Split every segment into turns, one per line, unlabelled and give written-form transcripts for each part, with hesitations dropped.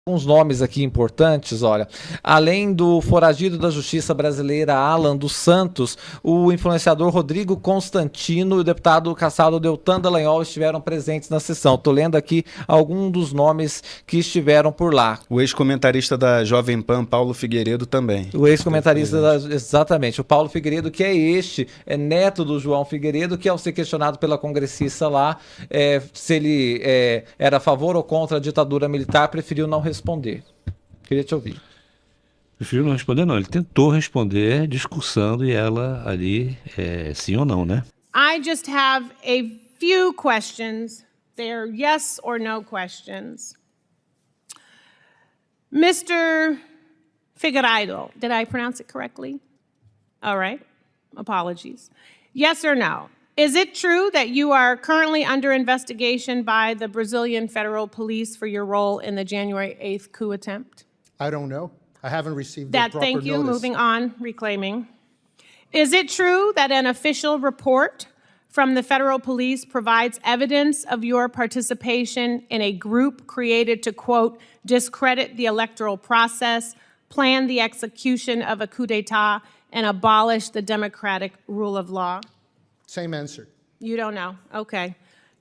Uns nomes aqui importantes, olha, além do foragido da justiça brasileira Alan dos Santos, o influenciador Rodrigo Constantino e o deputado caçado Deltan Dallagnol estiveram presentes na sessão. Tô lendo aqui alguns dos nomes que estiveram por lá.
O ex-comentarista da Jovem Pan, Paulo Figueiredo, também.
O ex-comentarista, exatamente, o Paulo Figueiredo, que é neto do João Figueiredo, que ao ser questionado pela congressista lá, se ele era a favor ou contra a ditadura militar, preferiu não responder. Queria te ouvir.
Preferiu não responder, não. Ele tentou responder discursando e ela ali, sim ou não, né?
I just have a few questions. They're yes or no questions. Mr. Figueiredo, did I pronounce it correctly? All right. Apologies. Yes or no? Is it true that you are currently under investigation by the Brazilian Federal Police for your role in the January 8th coup attempt?
I don't know. I haven't received the proper
Thank you.
notice.
Moving on, reclaiming. Is it true that an official report from the federal police provides evidence of your participation in a group created to, quote, discredit the electoral process, plan the execution of a coup d'etat, and abolish the democratic rule of law?
Same answer.
You don't know. Okay.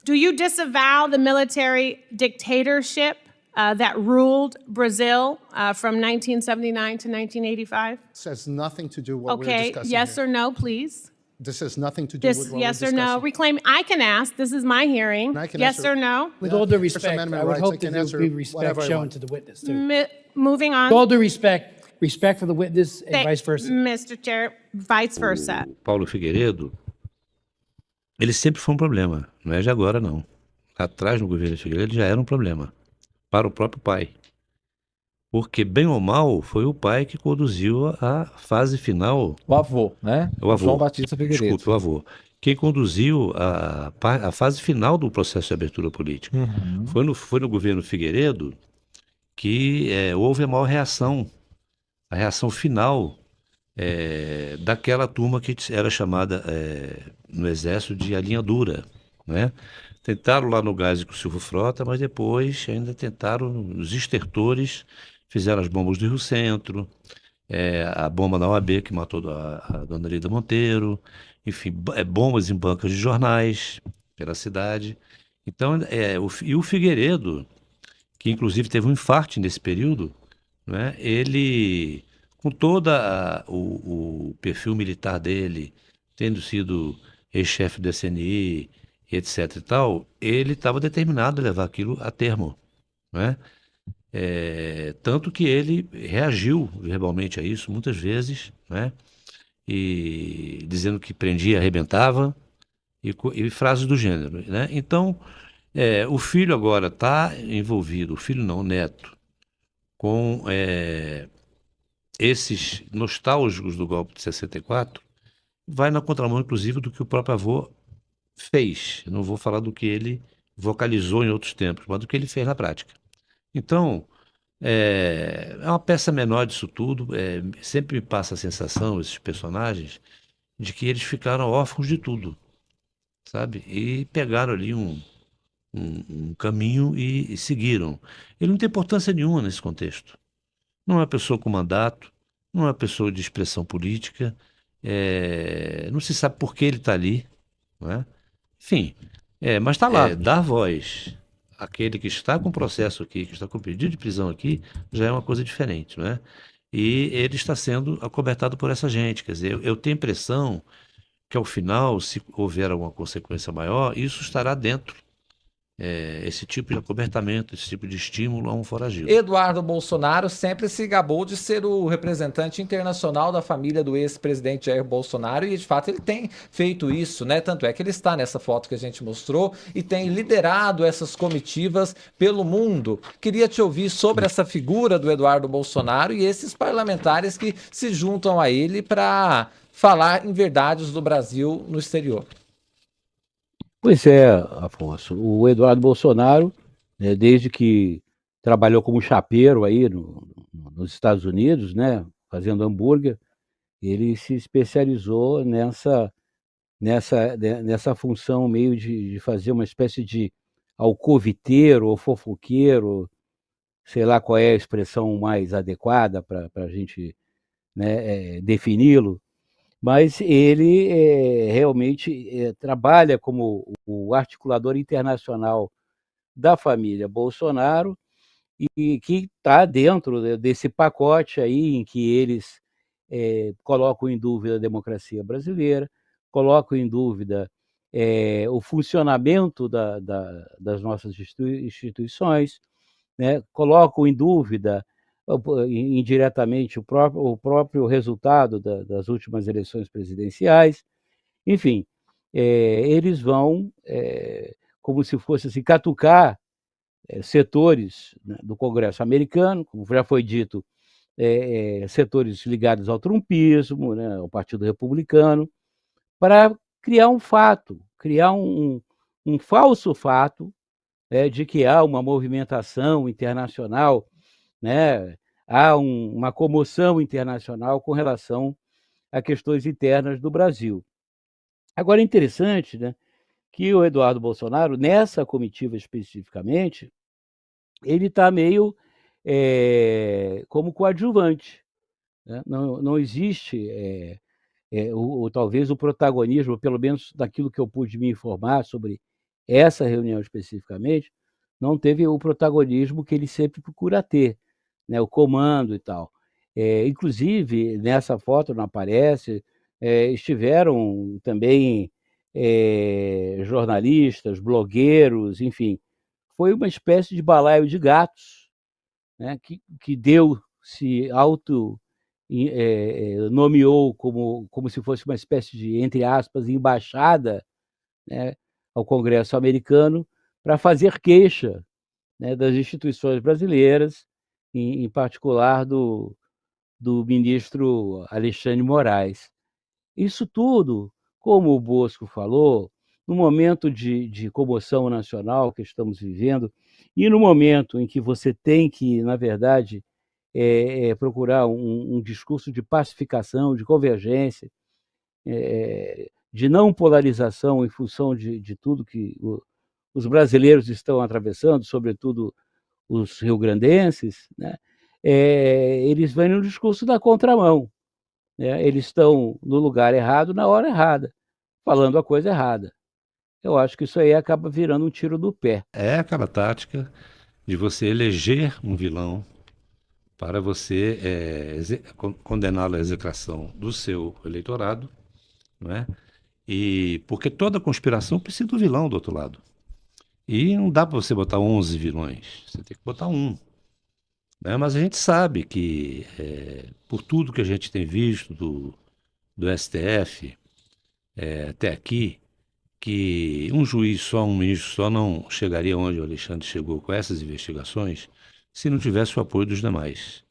Do you disavow the military dictatorship that ruled Brazil from 1979 to 1985?
This has nothing to do with what we're
Okay.
discussing
Yes
here.
or no, please?
This has nothing to do with what
Yes
we're
or no?
discussing.
Reclaim. I can ask. This is my hearing.
I can
Yes
answer-
or no?
With all due
First
respect,
Amendment
I would
rights,
hope
I
that
can
there
answer
would be respect
whatever I
shown
want.
to the witness, too.
Moving on.
With all due respect for the witness and vice versa.
Mr. Chair, vice versa.
O Paulo Figueiredo, ele sempre foi um problema, não é de agora, não. Atrás, no governo Figueiredo, ele já era um problema para o próprio pai. Porque, bem ou mal, foi o pai que conduziu a fase final.
O avô, né?
O avô.
João Batista Figueiredo.
Desculpe, o avô. Quem conduziu a fase final do processo de abertura política. Foi no governo Figueiredo que houve a maior reação, a reação final daquela turma que era chamada no Exército de a linha dura, né? Tentaram lá no Geisel com o Silvio Frota, mas depois ainda tentaram os estertores, fizeram as bombas do Rio Centro, a bomba na OAB que matou a dona Lida Monteiro, enfim, bombas em bancas de jornais pela cidade. Então, o Figueiredo, que inclusive teve um infarte nesse período, né, ele, com todo o perfil militar dele, tendo sido ex-chefe do SNI, etc e tal, ele estava determinado a levar aquilo a termo, né? Tanto que ele reagiu verbalmente a isso muitas vezes, né? E dizendo que prendia, arrebentava, e frases do gênero, né? Então, o filho agora está envolvido, o filho não, o neto, com esses nostálgicos do golpe de 64, vai na contramão, inclusive, do que o próprio avô fez. Eu não vou falar do que ele vocalizou em outros tempos, mas do que ele fez na prática. Então, é uma peça menor disso tudo. Sempre me passa a sensação, esses personagens, de que eles ficaram órfãos de tudo, sabe? E pegaram ali um caminho e seguiram. Ele não tem importância nenhuma nesse contexto. Não é uma pessoa com mandato, não é uma pessoa de expressão política, não se sabe por que ele está ali, não é? Enfim, mas está lá, dar voz àquele que está com processo aqui, que está com pedido de prisão aqui, já é uma coisa diferente, não é? E ele está sendo acobertado por essa gente, quer dizer, eu tenho a impressão que ao final, se houver alguma consequência maior, isso estará dentro. Esse tipo de acobertamento, esse tipo de estímulo a um foragido.
Eduardo Bolsonaro sempre se gabou de ser o representante internacional da família do ex-presidente Jair Bolsonaro e, de fato, ele tem feito isso, né? Tanto é que ele está nessa foto que a gente mostrou e tem liderado essas comitivas pelo mundo. Queria te ouvir sobre essa figura do Eduardo Bolsonaro e esses parlamentares que se juntam a ele para falar em verdades do Brasil no exterior.
Pois é, Afonso. O Eduardo Bolsonaro, né, desde que trabalhou como chapeiro aí nos Estados Unidos, né, fazendo hambúrguer, ele se especializou nessa função meio de fazer uma espécie de alcoviteiro ou fofoqueiro, sei lá qual é a expressão mais adequada para a gente, né, defini-lo, mas ele realmente trabalha como o articulador internacional da família Bolsonaro e que está dentro desse pacote aí em que eles colocam em dúvida a democracia brasileira, colocam em dúvida o funcionamento das nossas instituições, né? Colocam em dúvida indiretamente o próprio resultado das últimas eleições presidenciais. Enfim, eles vão, como se fosse assim, catucar setores, né, do Congresso americano, como já foi dito, setores ligados ao trumpismo, né, ao Partido Republicano, para criar um fato, criar um falso fato, de que há uma movimentação internacional, né, há uma comoção internacional com relação a questões internas do Brasil. Agora, é interessante, né, que o Eduardo Bolsonaro, nessa comitiva especificamente, ele está meio como coadjuvante, né? Não existe talvez o protagonismo, pelo menos daquilo que eu pude me informar sobre essa reunião especificamente, não teve o protagonismo que ele sempre procura ter, né? O comando e tal. Inclusive, nessa foto não aparece, estiveram também jornalistas, blogueiros, enfim. Foi uma espécie de balaio de gatos, né, que se nomeou como se fosse uma espécie de, entre aspas, embaixada, né, ao Congresso americano para fazer queixa, né, das instituições brasileiras, em particular do ministro Alexandre de Moraes. Isso tudo, como o Bosco falou, no momento de comoção nacional que estamos vivendo, e no momento em que você tem que, na verdade, procurar um discurso de pacificação, de convergência, de não polarização em função de tudo que os brasileiros estão atravessando, sobretudo os rio-grandenses, né? Eles vêm no discurso da contramão, né? Eles estão no lugar errado, na hora errada, falando a coisa errada. Eu acho que isso aí acaba virando um tiro do pé.
É aquela tática de você eleger um vilão para você condená-lo à execração do seu eleitorado, não é? E porque toda conspiração precisa do vilão do outro lado. E não dá para você botar 11 vilões, você tem que botar um. Né? Mas a gente sabe que, por tudo que a gente tem visto do STF até aqui, que um juiz só, um ministro só não chegaria onde o Alexandre chegou com essas investigações se não tivesse o apoio dos demais.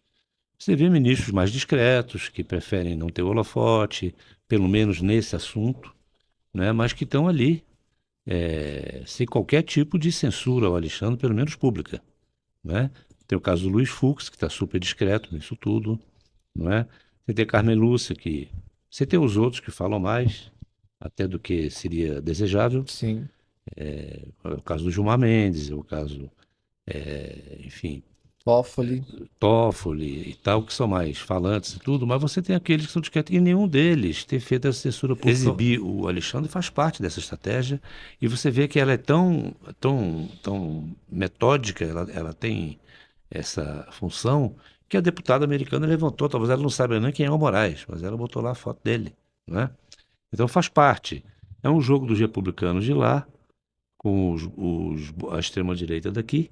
Você vê ministros mais discretos, que preferem não ter holofote, pelo menos nesse assunto, né? Mas que estão ali, sem qualquer tipo de censura ao Alexandre, pelo menos pública. Né? Tem o caso do Luiz Fux, que está super discreto nisso tudo. Não é? Você tem a Carmen Lúcia, que... Você tem os outros que falam mais, até do que seria desejável.
Sim.
É o caso do Gilmar Mendes, é o caso, enfim... Toffoli e tal, que são mais falantes e tudo, mas você tem aqueles que são discretos, e nenhum deles tem feito essa censura pública. Exibir o Alexandre faz parte dessa estratégia, e você vê que ela é tão metódica, ela tem essa função, que a deputada americana levantou, talvez ela não saiba nem quem é o Moraes, mas ela botou lá a foto dele, não é? Então faz parte. É um jogo dos republicanos de lá, com a extrema-direita daqui,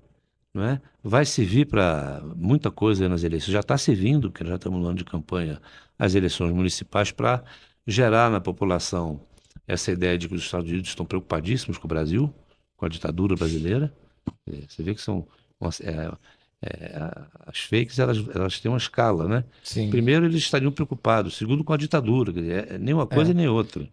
não é? Vai servir para muita coisa nas eleições, já está servindo, porque já estamos no ano de campanha, as eleições municipais, para gerar na população essa ideia de que os Estados Unidos estão preocupadíssimos com o Brasil, com a ditadura brasileira. Você vê que são... as fakes, elas têm uma escala, né?
Sim.
Primeiro, eles estariam preocupados, segundo, com a ditadura, quer dizer, nem uma coisa nem outra.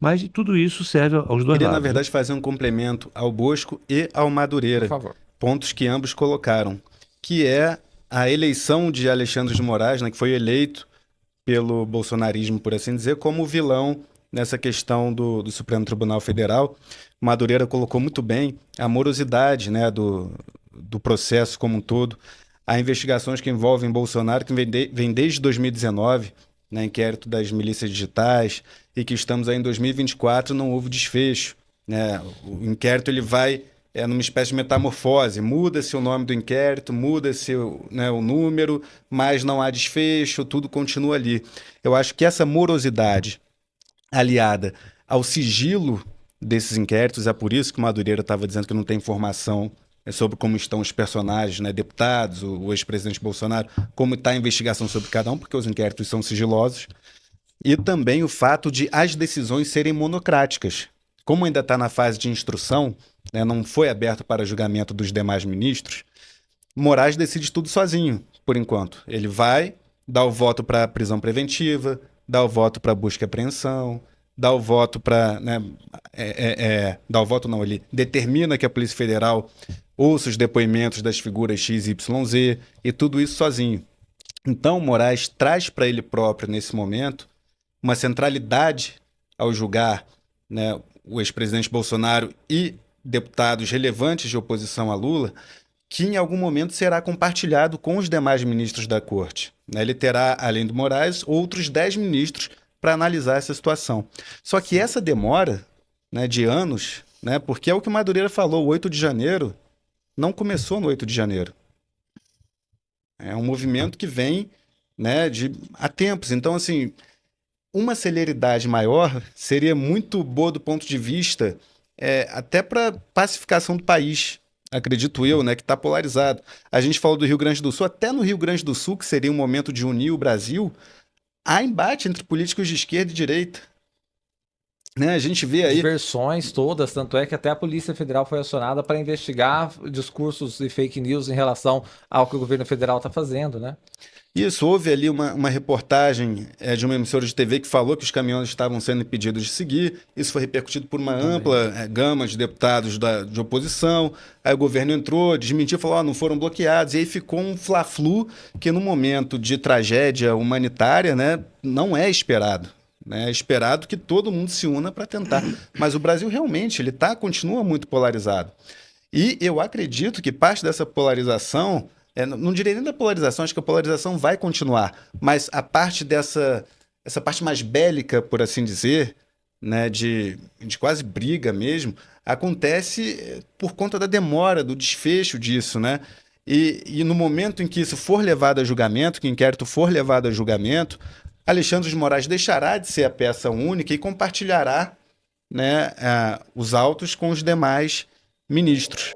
Mas tudo isso serve aos dois lados.
Queria, na verdade, fazer um complemento ao Bosco e ao Madureira.
Por favor.
Pontos que ambos colocaram, que é a eleição de Alexandre de Moraes, né, que foi eleito pelo bolsonarismo, por assim dizer, como vilão nessa questão do Supremo Tribunal Federal. Madureira colocou muito bem a morosidade, né, do processo como um todo, Há investigações que envolvem Bolsonaro que vem desde 2019, né, inquérito das milícias digitais, e que estamos aí em 2024 não houve desfecho, né? O inquérito ele vai numa espécie de metamorfose, muda-se o nome do inquérito, muda-se né, o número, mas não há desfecho, tudo continua ali. Eu acho que essa morosidade aliada ao sigilo desses inquéritos, é por isso que o Madureira estava dizendo que não tem informação sobre como estão os personagens, né, deputados, o ex-presidente Bolsonaro, como está a investigação sobre cada um, porque os inquéritos são sigilosos, e também o fato de as decisões serem monocráticas. Como ainda está na fase de instrução, né, não foi aberto para julgamento dos demais ministros, Moraes decide tudo sozinho, por enquanto. Ele vai dar o voto para prisão preventiva, dá o voto para busca e apreensão, dá o voto para... Né, dá o voto não, ele determina que a Polícia Federal ouça os depoimentos das figuras X, Y, Z, e tudo isso sozinho. Então, Moraes traz para ele próprio, nesse momento, uma centralidade ao julgar, né, o ex-presidente Bolsonaro e deputados relevantes de oposição a Lula, que em algum momento será compartilhado com os demais ministros da corte. Né? Ele terá, além do Moraes, outros 10 ministros para analisar essa situação. Só que essa demora, né, de anos, né, porque é o que o Madureira falou, o 8 de janeiro não começou no 8 de janeiro. É um movimento que vem, né, há tempos. Então, assim, uma celeridade maior seria muito boa do ponto de vista até para pacificação do país, acredito eu, né, que está polarizado. A gente falou do Rio Grande do Sul, até no Rio Grande do Sul, que seria um momento de unir o Brasil, há embate entre políticos de esquerda e direita. Né, a gente vê aí...
Versões todas, tanto é que até a Polícia Federal foi acionada para investigar discursos e fake news em relação ao que o governo federal está fazendo, né?
Isso, houve ali uma reportagem de uma emissora de TV que falou que os caminhões estavam sendo impedidos de seguir. Isso foi repercutido por uma ampla gama de deputados de oposição. Aí o governo entrou, desmentiu, falou que não foram bloqueados. E aí ficou um fla-flu que no momento de tragédia humanitária, né, não é esperado. É esperado que todo mundo se una para tentar. Mas o Brasil realmente continua muito polarizado. E eu acredito que parte dessa polarização... não direi nem da polarização, acho que a polarização vai continuar, mas a parte essa parte mais bélica, por assim dizer, né, de quase briga mesmo, acontece por conta da demora, do desfecho disso, né? E no momento em que isso for levado a julgamento, que o inquérito for levado a julgamento, Alexandre de Moraes deixará de ser a peça única e compartilhará, né, os autos com os demais ministros.